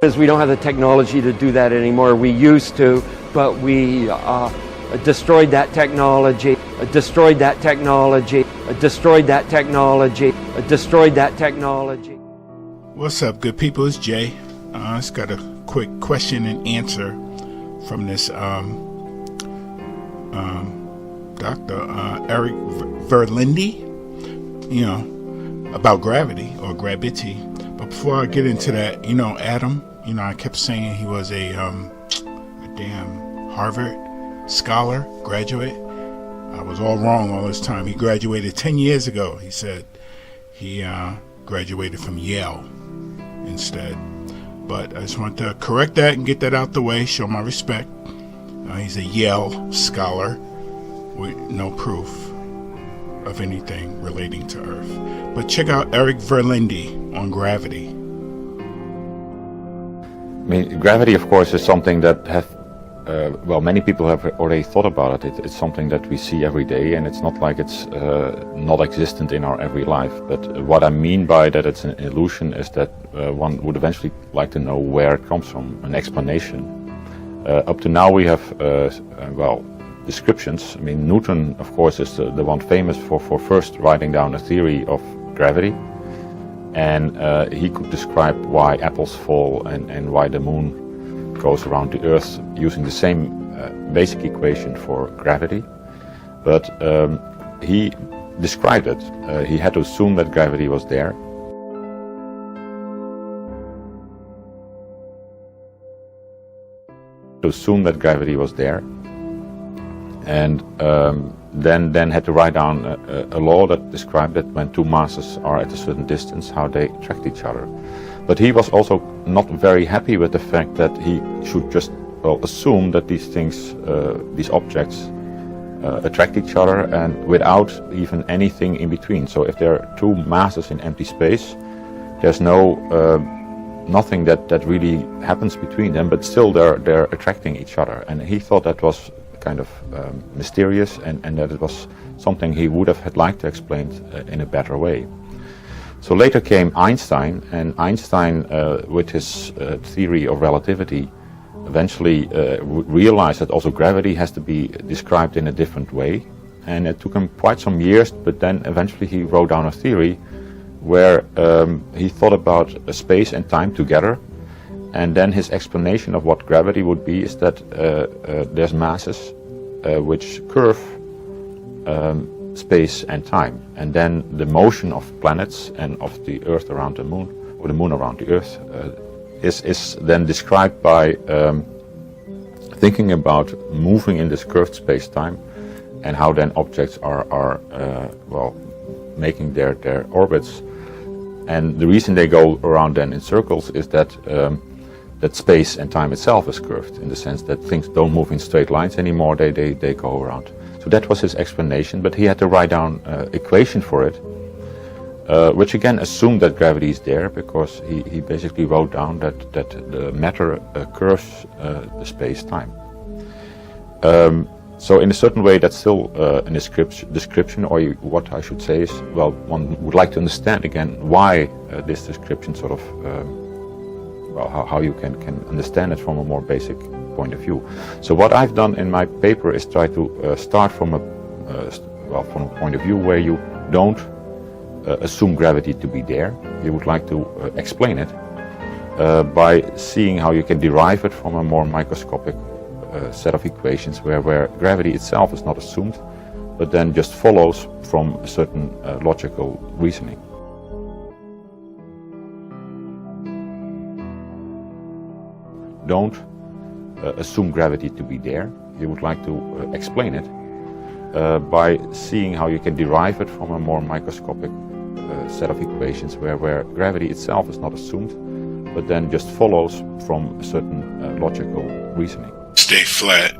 Because we don't have the technology to do that anymore. We used to, but we destroyed that technology, destroyed that technology, destroyed that technology, destroyed that technology. What's up, good people? It's Jay. I just got a quick question and answer from this Dr. Eric Verlinde, about gravity or gravity. But before I get into that, Adam, I kept saying he was a damn Harvard scholar, graduate. I was all wrong all this time. He graduated 10 years ago. He said he graduated from Yale instead. But I just want to correct that and get that out the way, show my respect. He's a Yale scholar with no proof of anything relating to Earth. But check out Eric Verlinde on gravity. I mean, gravity, of course, is something that many people have already thought about it. It's something that we see every day, and it's not like it's not existent in our every life. But what I mean by that it's an illusion is that one would eventually like to know where it comes from, an explanation. Up to now we have, descriptions. I mean, Newton, of course, is the one famous for first writing down a theory of gravity. And he could describe why apples fall and why the moon goes around the Earth using the same basic equation for gravity. But he described it. He had to assume that gravity was there. And then had to write down a law that described that when two masses are at a certain distance, how they attract each other. But he was also not very happy with the fact that he should just assume that these things, these objects, attract each other and without even anything in between. So if there are two masses in empty space, there's nothing that really happens between them, but still they're attracting each other. And he thought that was kind of mysterious and that it was something he would have liked to explain in a better way. So later came Einstein, and Einstein with his theory of relativity eventually realized that also gravity has to be described in a different way, and it took him quite some years, but then eventually he wrote down a theory where he thought about space and time together. And then his explanation of what gravity would be is that there's masses which curve space and time. And then the motion of planets and of the Earth around the Moon, or the Moon around the Earth, is then described by thinking about moving in this curved space-time and how then objects are making their orbits. And the reason they go around then in circles is that that space and time itself is curved, in the sense that things don't move in straight lines anymore, they go around. So that was his explanation, but he had to write down an equation for it, which again assumed that gravity is there, because he basically wrote down that the matter curves the space-time. So in a certain way that's still a description, or what I should say is, well, one would like to understand again why this description sort of how you can understand it from a more basic point of view. So what I've done in my paper is try to start from a point of view where you don't assume gravity to be there. You would like to explain it by seeing how you can derive it from a more microscopic set of equations where gravity itself is not assumed, but then just follows from a certain logical reasoning. Don't assume gravity to be there. You would like to explain it by seeing how you can derive it from a more microscopic set of equations where gravity itself is not assumed, but then just follows from a certain logical reasoning. Stay flat.